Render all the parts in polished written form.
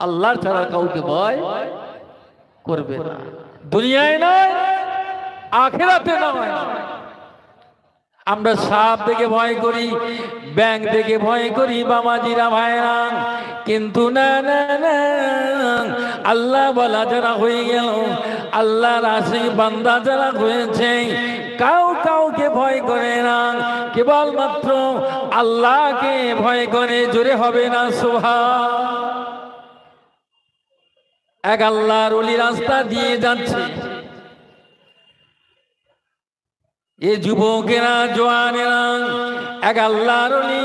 আল্লাহর ছাড়া কাউকে ভয় করবে না, দুনিয়ায় নয় আখিরাতে নয়। আমরা সাপ দেখে ভয় করি, ব্যাঙ দেখে ভয় করি বাবাজিরা ভাইরা, কিন্তু না না না, আল্লাহ বলা যারা হয়ে গেল, আল্লাহর আশিক বান্দা যারা হয়েছে, কাউকে ভয় করে না, কেবলমাত্র আল্লাহকে ভয় করে। জোরে হবে না সুবহান। এক আল্লাহর ওলি রাস্তা দিয়ে যাচ্ছে, এ যুবকেরা জওয়ানেরা এক আল্লাহর ওলি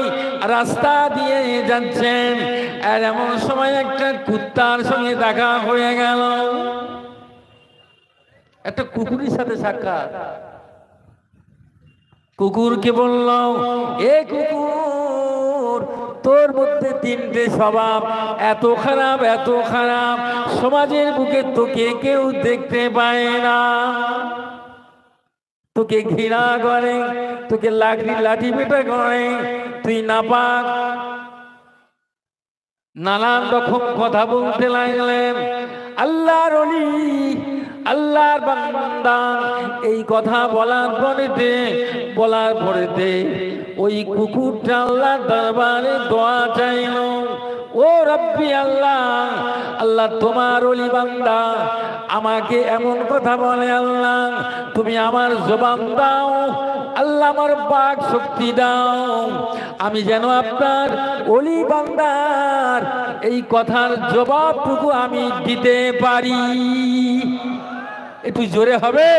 রাস্তা দিয়ে যাচ্ছেন, আর এমন সময় একটা কুত্তার সঙ্গে দেখা হয়ে গেল। একটা কুকুরের সাথে সাক্ষাৎ। কুকুরকে বলল, এ কুকুর, তোর মধ্যে তিনটে স্বভাব এত খারাপ, এত খারাপ, সমাজের বুকে তোকে কেউ দেখতে পায় না। তোকে ঘৃণা করে, তোকে লাঠি পেটা করে, তুই নাপাক। নানান রকম কথা বলতে লাগলেন। আল্লাহর ওলি, আল্লাহর বান্দা এই কথা বলার পরেতে ওই কুকুরটা আল্লাহর দরবারে দোয়া চাইল, ও রব্বি আল্লাহ, আল্লাহ তোমার ওলি বান্দা আমাকে এমন কথা বলে, আল্লাহ তুমি আমার জবান দাও, আল্লাহ আমার বাক শক্তি দাও, আমি যেন আপনার ওলি বান্দার এই কথার জবাবটুকু আমি দিতে পারি। একটু জোরে হবে।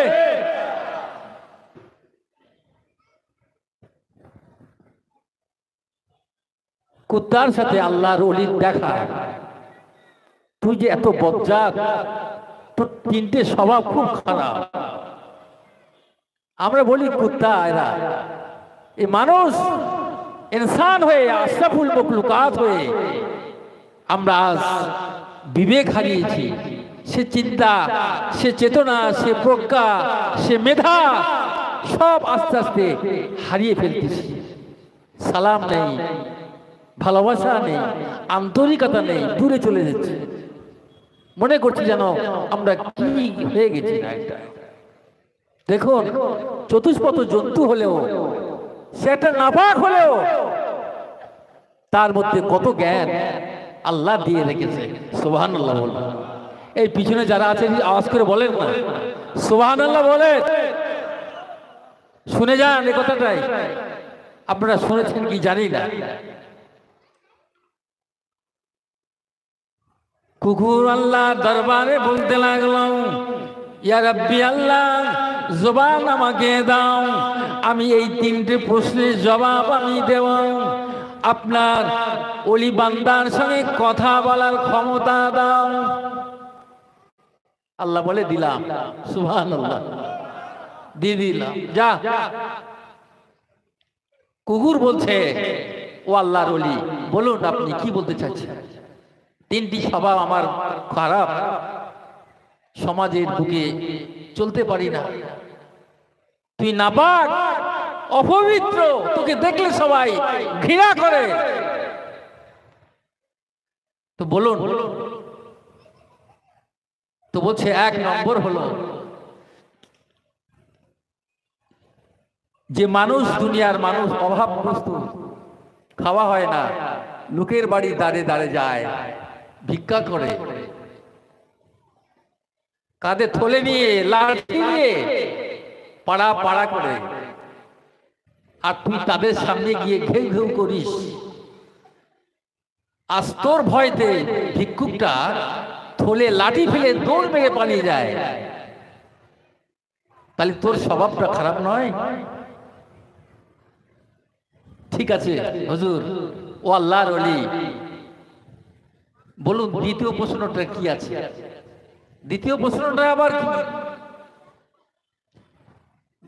কুত্তার সাথে আল্লাহর ওলির দেখা। তুই যে এত বজ্জাত, তোর তিনটে স্বভাব খুব খারাপ। আমরা বলি কুত্তা, এরা এই মানুষ ইনসান হয়ে, আশরাফুল মখলুকাত হয়ে আমরা আজ বিবেক হারিয়েছি। সে চিন্তা, সে চেতনা, সে প্রজ্ঞা, সে মেধা সব আস্তে আস্তে হারিয়ে ফেলতেছি। সালাম নেই, ভালোবাসা নেই, আন্তরিকতা নেই, দূরে চলে যাচ্ছে। মনে করছি যেন আমরা কি হয়ে গেছি না একটা। দেখুন, চতুষ্পদ জন্তু হলেও, সেটা নাপাক হলেও, তার মধ্যে কত জ্ঞান আল্লাহ দিয়ে রেখেছে। সুবহানাল্লাহ বলুন। এই পিছনে যারা আছে আওয়াজ করে বলেন না সুবহানাল্লাহ বলেন। শুনে যান এই কথাটাই। আপনারা শুনেছেন কি জানি না। কুকুর আল্লাহ দরবারে বলতে লাগলো, ইয়া রাব্বি আল্লাহ, জবান আমাকে দাও, আমি এই তিনটে প্রশ্নের জবাব আমি দেব। আপনার ওলি বান্দার সঙ্গে কথা বলার ক্ষমতা দাও। আল্লাহ বলে, দিলাম। সুবহানাল্লাহ, দিয়ে দিলাম, যা। কুকুর বলছে, ও আল্লাহর ওলি, বলুন আপনি কি বলতে চাচ্ছেন? তিনটি স্বভাব আমার খারাপ, সমাজের বুকে চলতে পারি না। তুই নাপাক, অপবিত্র, তোকে দেখলে সবাই ঘৃণা করে। তো বলুন। তো বলছে, এক নম্বর হলো যে মানুষ, দুনিয়ার মানুষ অভাবগ্রস্ত, খাওয়া হয় না, লোকের বাড়ি দাঁড়ে দাঁড়ে যায়, ভিক্ষা করে, কাঁধে থলে নিয়ে, লাঠি নিয়ে পাড়া পাড়া করে, আর তুই তাদের সামনে গিয়ে ঘেউ ঘেউ করিস। আজ তোর ভয়তে ভিক্ষুকটা থলে লাঠি ফেলে দৌড় মেরে পালিয়ে যায়। তাহলে তোর স্বভাবটা খারাপ নয়? ঠিক আছে হুজুর, ও আল্লাহর ওলি, বলুন দ্বিতীয় প্রশ্নটা কি আছে? দ্বিতীয় প্রশ্নটা আবার কি?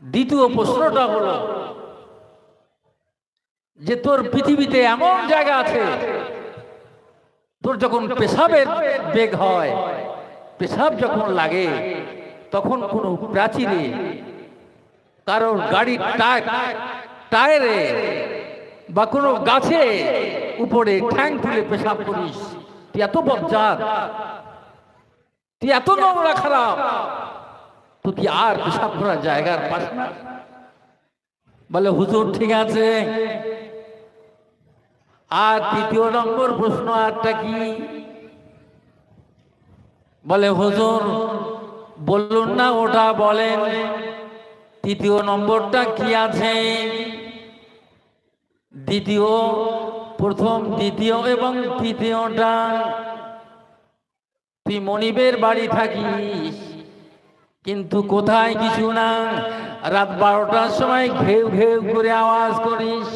দ্বিতীয় প্রশ্নটা হলো যে তোর পৃথিবীতে এমন জায়গা আছে, তোর যখন পেশাবের বেগ হয়, পেশাব যখন লাগে, তখন কোনো প্রাচীরে, কারোর গাড়ির টায়ারে বা কোনো গাছে উপরে ঠ্যাং তুলে পেশাব করিস, তুই এত বজ্জাত, তুই এত নোংরা খারাপ, তো তুই আর পেশাব করার জায়গার পাস না? বলে হুজুর ঠিক আছে। আর তৃতীয় নম্বর প্রশ্ন আরটা কি? বলে হুজুর বলুন না, ওটা বলেন, তৃতীয় নম্বরটা কি আছে? দ্বিতীয়, প্রথম, দ্বিতীয় এবং তৃতীয়টা, তুই মনিবের বাড়ি থাকিস কিন্তু কোথায় কিছু না, রাত 12টার সময় ঘেউ ঘেউ করে আওয়াজ করিস,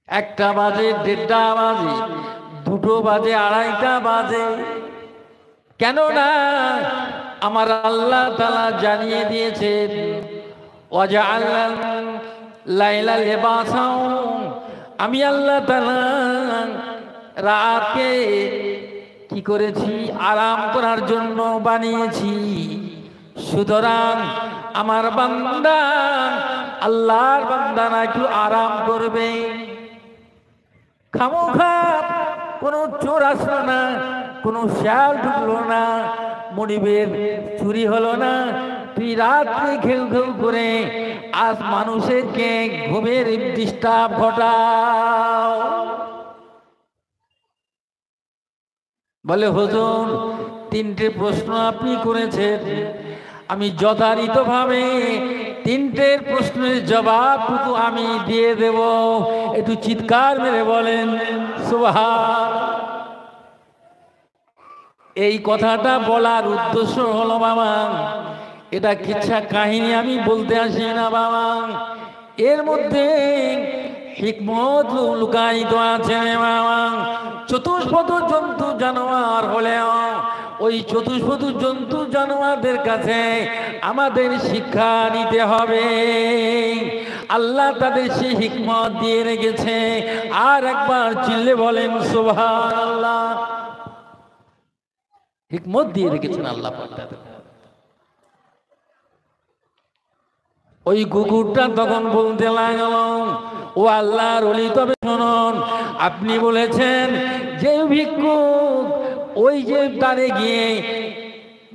1টা বাজে, 1:30টা বাজে, 2টো বাজে, 2:30টা বাজে। কেননা আমার আল্লাহ তাআলা জানিয়ে দিয়েছেন ওয়াজআলনা লাইলা লিবাসা, আমি আল্লাহ তাআলা রাতকে কি করেছি? আরাম করার জন্য বানিয়েছি। সুতরাং আমার বান্দা, আল্লাহর বান্দা না একটু আরাম করবে। খামোখা কোনো চোর আসলো না, কোনো শিয়াল ঢুকলো না, মনিবের চুরি হলো না, তুই রাত্রে ঘেউ ঘেউ করে আজ মানুষেরকে ঘুমের ডিস্টার্ব ঘটাও। বলে হুজুর 3টে প্রশ্ন আপনি করেছেন, আমি যথারীতভাবে 3টের প্রশ্নের জবাবটুকু আমি দিয়ে দেব। একটু চিৎকার মেরে বলেন সুবহান। এই কথাটা বলার উদ্দেশ্য হলো বাবা, এটা কিচ্ছা কাহিনী আমি বলতে আসি না বাবা, এর মধ্যে হিকমত লুকায়িত আছে বাবা। চতুষ্পদ জন্তু জানোয়ার হলেও ওই চতুষ্পদ জন্তু জানোয়ারদের কাছে আমাদের শিক্ষা নিতে হবে। আল্লাহ তাদের সেই হিকমত দিয়ে রেখেছে। আর একবার চিল্লে বলেন সুবহানাল্লাহ। হিকমত দিয়ে রেখেছেন আল্লাহ পাক। ওই কুকুরটা তখন বলতে লাগল, ও আল্লাহর ওলি, তবে শুনুন, আপনি বলেছেন যে ভিক্ষুক ওই যে তারে গিয়ে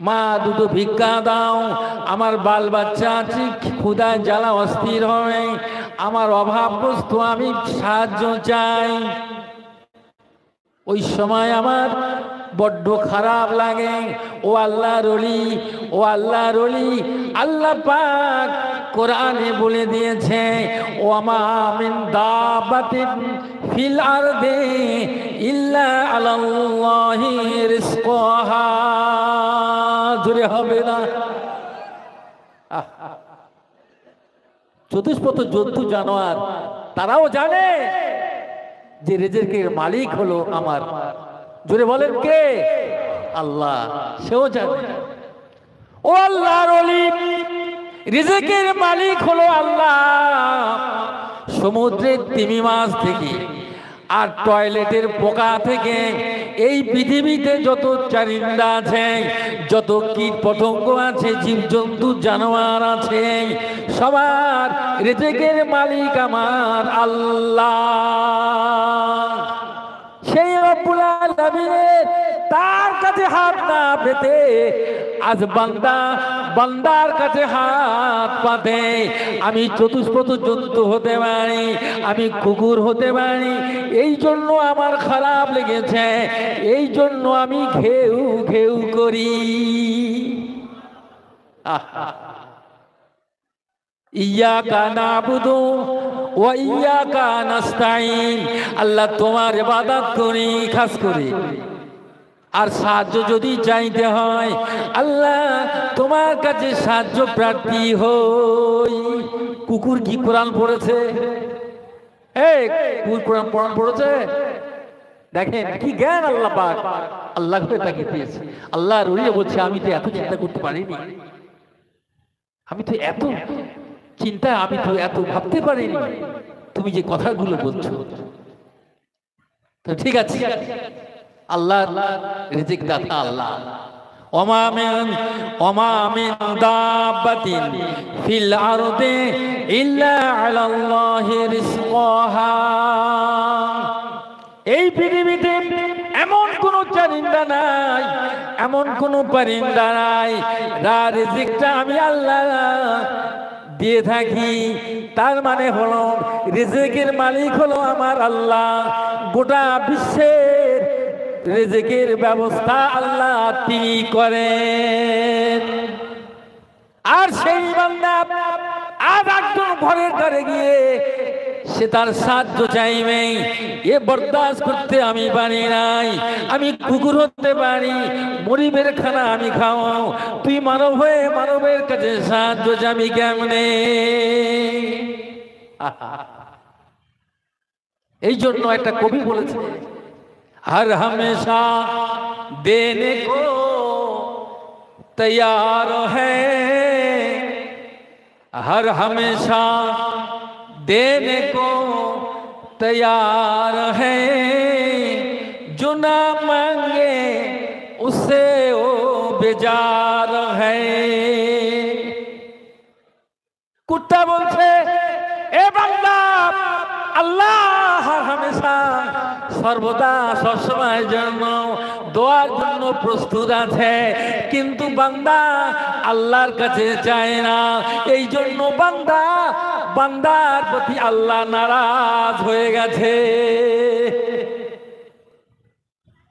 মা 2টো ভিক্ষা দাও, আমার বাল বাচ্চা আছে, ক্ষুধায় জ্বালা অস্থির হবে, আমার অভাবগ্রস্ত, আমি সাহায্য চাই। ওই সময় আমার বড্ড খারাপ লাগে। ও আল্লাহর ওলি, ও আল্লাহর ওলি, আল্লাহ পাক কোরআনে বলে দিয়েছে, ও মা মিন দাবাতিন ফিল আরদি ইল্লা আলাল্লাহি রিজকুহা। জোরে হবে না? চতুষ্পদ জন্তু জানোয়ার তারাও জানে যে রিজিকের মালিক হলো আমার। জোরে বলেন কে? আল্লাহ। সেও জানে ও আল্লাহর ওলি, রিজিকের মালিক হলো আল্লাহ। সমুদ্রের তিমি মাছ থেকে আর টয়লেটের পোকা থেকে এই পৃথিবীতে যত চারিন্দা আছে, যত কীট পতঙ্গ আছে, জীবজন্তু জানোয়ার আছে, সবার রিজিকের মালিক আমার আল্লাহ। সেই রব্বুল আলামিনের তার কাছে হাত না পেতে আজ বান্দা বান্দার কাছে হাত পাতে। আমি চতুষ্পদ জন্তু হতে পারি, আমি কুকুর হতে পারি, এই জন্য আমার খারাপ লেগেছে, এই জন্য আমি ঘেউ ঘেউ করি। ইয়াকা নাবুদু ওয়া ইয়াকা নাস্তাইন। আল্লাহ তোমার ইবাদত করি খাস করে, আর সাহায্য যদি চাইতে হয় আল্লাহ তোমার কাছে সাহায্য প্রার্থী হই। কুকুর কি কোরআন পড়েছে? কুকুর কোরআন পড়েছে? দেখেন কি জ্ঞান আল্লাহ পাক আল্লাহ তাকে দিয়েছে। আল্লাহর ওলি বলছে, আমি তো এত চিন্তা করতে পারিনি, আমি তো এত চিন্তা, আমি তো এত ভাবতে পারিনি, তুমি যে কথাগুলো বলছো। তো ঠিক আছে, আল্লাহ রিজিক দাতা আল্লাহ। ওমা মিন দাব্বাতিন ফিল আরদি ইল্লা আলাল্লাহি রিজকুহা। এই পৃথিবীতে এমন কোনো চারিন্দা নাই, এমন কোনো পরিন্দা নাই যার রিজিকটা আমি আল্লাহ দিয়ে থাকি। তার মানে হলো রিজিকের মালিক হলো আমার আল্লাহ। গোটা বিশ্বের রিজিকের ব্যবস্থা আল্লাহ তিনি করেন। আর সেই বান্দা আজ একজন ঘরের ঘরে গিয়ে সে তার সাহায্য চাইবে, এ বরদাস্ত করতে আমি পারি নাই। আমি কুকুর হতে পারি, গরিবের খানা আমি খাওয়াও, তুই মানব হয়ে মানবের কাছে সাহায্য চাবি কেমনে? এই জন্য একটা কবি বলেছে, हर हमेशा देने को तैयार है, हर हमेशा देने को तैयार है, जो ना मांगे उससे वो बेजार है। कुत्ता बोलছে এ বান্দা আল্লাহ हर हमेशा সর্বদা সবসময়ের জন্য দোয়ার জন্য প্রস্তুত আছে, কিন্তু বান্দা আল্লাহর কাছে চায় না। এই জন্য বান্দার প্রতি আল্লাহ নারাজ হয়ে গেছে।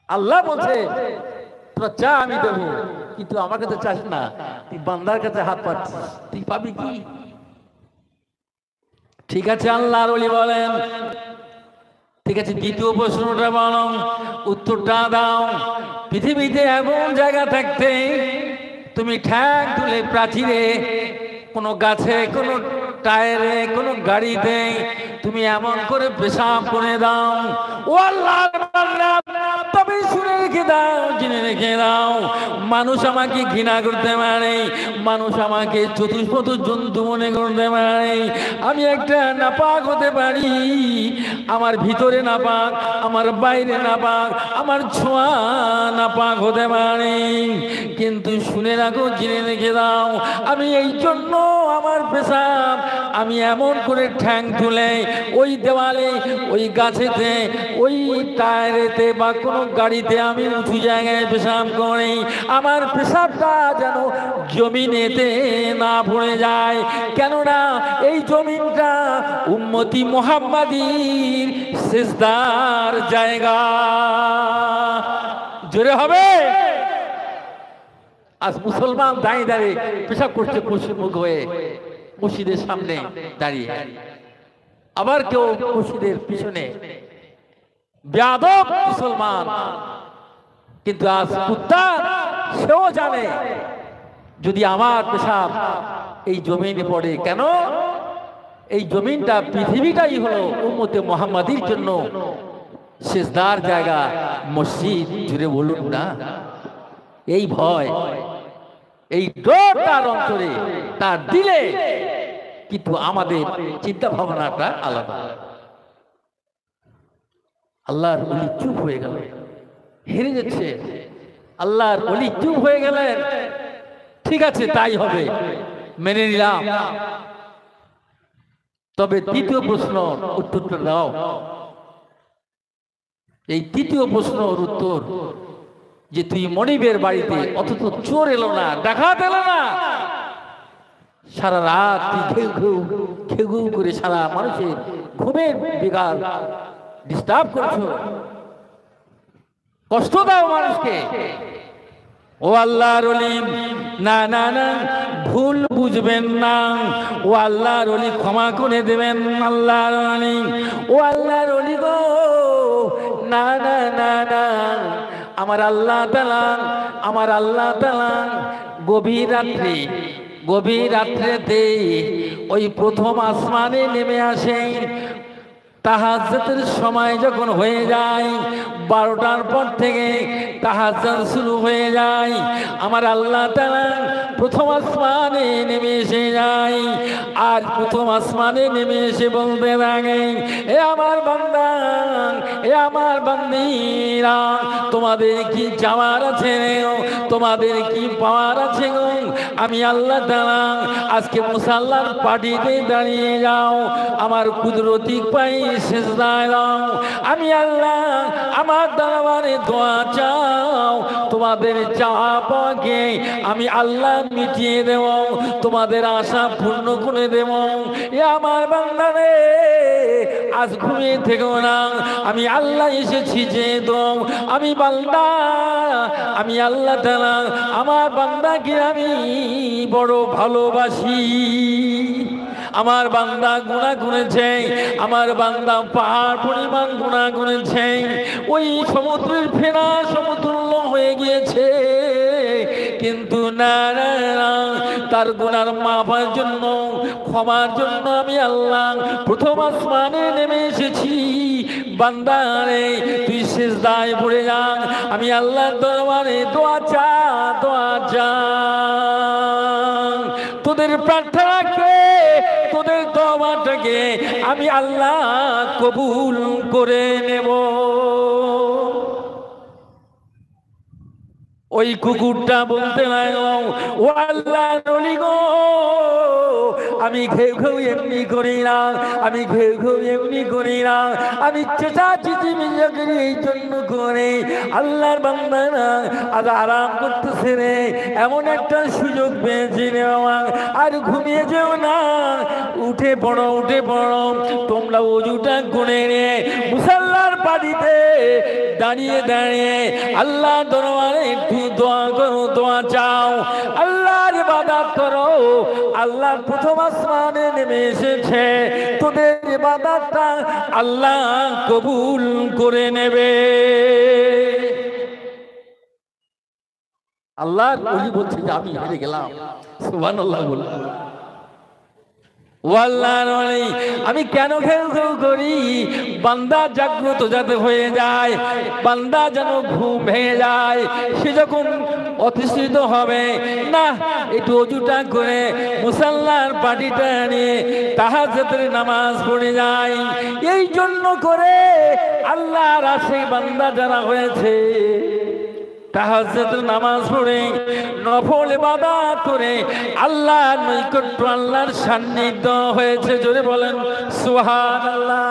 আল্লাহ বলছে তোরা চা আমি দেবো, কিন্তু আমার কাছে চাস না, তুই বান্দার কাছে হাত পাচ্ছিস, তুই পাবি কি? ঠিক আছে, আল্লাহর ওলি বলেন, ঠিক আছে, দ্বিতীয় প্রশ্নটা বলো, উত্তরটা দাও। পৃথিবীতে এমন জায়গা থাকতে তুমি ঠ্যাং তুলে প্রাচীরে, কোনো গাছে, কোনো টায়ারে, কোনো গাড়িতে তুমি এমন করে পেশাব করে দাও, ও আল্লাহর বান্দা, তবে শুনে রেখে দাও, জেনে রেখে দাও, মানুষ আমাকে ঘৃণা করতে পারে, মানুষ আমাকে চতুষ্পদ জন্তু মনে করতে পারে, আমি একটা নাপাক হতে পারি, আমার ভিতরে নাপাক, আমার বাইরে নাপাক, আমার ছোঁয়া নাপাক হতে পারে, কিন্তু শুনে রাখো, জেনে রেখে দাও, আমি এই জন্য আমার পেশাব আমি এমন করে ঠ্যাং তুলে ওই দেওয়ালে, ওই গাছেতে, ওই টায়ারেতে বা কোনো গাড়িতে আমি উঁচু জায়গায় পেশাব করি, আমার পেশাবটা যেন জমিনেতে না পড়ে যায়। কেননা এই জমিনটা উম্মতি মুহাম্মাদীর সিজদার জায়গা। জোরে হবে। আজ মুসলমান দাঁড়িয়ে দাঁড়িয়ে পেশাব করছে পশ্চিমমুখ হয়ে মসজিদের সামনে দাঁড়িয়ে, আবার কেউ মসজিদের পিছনে, বেয়াদব মুসলমান। কিন্তু আজ কুত্তা সেও জানে যদি আমার পেশাব এই জমিনে পড়ে, কেন এই জমিনটা, পৃথিবীটাই হলো উম্মতে মুহাম্মাদীর জন্য সিজদার জায়গা, মসজিদ। জুড়ে বলুন না, এই ভয়, এই ডর তার অন্তরে, তার দিলে, কিন্তু আমাদের চিন্তা ভাবনাটা আলাদা। আল্লাহর ওলি চুপ হয়ে গেল, হেরে যাচ্ছে। আল্লাহর ওলি চুপ হয়ে গেলেন। ঠিক আছে, তাই হবে, মেনে নিলাম। তবে তৃতীয় প্রশ্ন উত্তরটা দাও। এই তৃতীয় প্রশ্নের উত্তর যে তুই মনিবের বাড়িতে, অথচ চোর এলো না, ডাকাত এলো না, সারা রাত তুই ঘেউ ঘেউ ঘেউ ঘেউ করে সারা মানুষের ঘুমের বিকাল ডিস্টার্ব করছো, কষ্ট দাও মানুষকে। ও আল্লাহর ওলি, না না না, ভুল বুঝবেন না, ও আল্লাহর ওলি ক্ষমা করে দেবেন। আল্লাহর ওলি, ও আল্লাহর ওলি গো, না না না না, আমার আল্লাহ তাআলা গভীর রাত্রেতে ওই প্রথম আসমানে নেমে আসেন। তাহাজ্জুদের সময় যখন হয়ে যায়, 12টার পর থেকে তাহাজ্জুদ শুরু হয়ে যায়, আমার আল্লাহ তাআলা প্রথম আসমানে নেমে এসে যায়। আর প্রথম আসমানে নেমে এসে বলতে লাগে, এ আমার বান্দা, এ আমার বান্দীরা, তোমাদের কি চাওয়ার আছে, তোমাদের কি পাওয়ার আছে গো? আমি আল্লাহ তাআলা আজকে মুসাল্লার পাটিতে দাঁড়িয়ে যাও, আমার কুদরতি পায়ে সিজদায় দাও। আমি আল্লাহ আমার দরবারে দোয়া চাও, তোমাদের চাওয়া পাওয়াকে আমি আল্লাহ মিটিয়ে দেব, তোমাদের আশা পূর্ণ করে দেব। এ আমার বান্দা রে, আজ ঘুমিয়ে থেকো না, আমি আল্লাহ এসেছি যে দম। আমি বান্দা, আমি আল্লাহ তাআলা আমার বান্দাকে আমি বড় ভালোবাসি। আমার বান্দা গুনাহ করেছে, আমার বান্দা পাহাড় পরিমাণ গুনাহ করেছে, ওই সমুদ্রের ফেনা সমতুল্য হয়ে গিয়েছে। কিন্তু না না না, তার গুনার মাফের জন্য, ক্ষমার জন্য আমি আল্লাহ প্রথম আসমানে নেমে এসেছি। বান্দা রে, তুই সিজদায় পড়ে যা, আমি আল্লাহর দরবারে দোয়া চা, দোয়া চা। তোদের প্রার্থনাকে, তোদের দোয়াটাকে আমি আল্লাহ কবুল করে নেব। ওই কুকুরটা বলতে লাগলো, ও আল্লাহর ওলি গো, আমি ঘেউ ঘেউ এমনি করি না, আমি ঘেউ ঘেউ এমনি করি না, আমি চেঁচাচেঁচি মিজাগিরি এই জন্য করে। আল্লাহর বান্দারা আজ আরাম করতেছে রে, এমন একটা সুযোগ পেয়েছি রে বাবা, আর ঘুমিয়ে যেও না, উঠে পড়ো, উঠে পড়ো। তোমরা ওযুটা করে রে মুসাল্লার পানিতে দাঁড়িয়ে দাঁড়িয়ে আল্লাহ দরবারে একটু দোয়া করো, দোয়া চাও, আল্লাহর ইবাদত করো। আল্লাহ প্রথম আসমানে নেমে এসেছে, তোদের ইবাদতটা আল্লাহ কবুল করে নেবে। আল্লাহর ওলি বলছে যে আমি হেরে গেলাম। সুবহানাল্লাহ বলুন। আমি কেন ঘেউ ঘেউ করি? বান্দা জাগ্রত যাতে হয়ে যায়, বান্দা যেন ঘুম ভেঙে যায়, সে যখন অতিষ্ঠিত হবে না, একটু অজুটা করে মুসাল্লার পাটিটা নিয়ে তাহাজ্জুদের নামাজ পড়ে যায়। এই জন্য করে আল্লাহর আশিক বান্দা যারা হয়েছে, তাহাজ্জুদের নামাজ পড়ে নফল ইবাদত করে আল্লাহর নৈকট্য, আল্লাহর সান্নিধ্য হয়েছে। জোরে বলেন সুবহানাল্লাহ।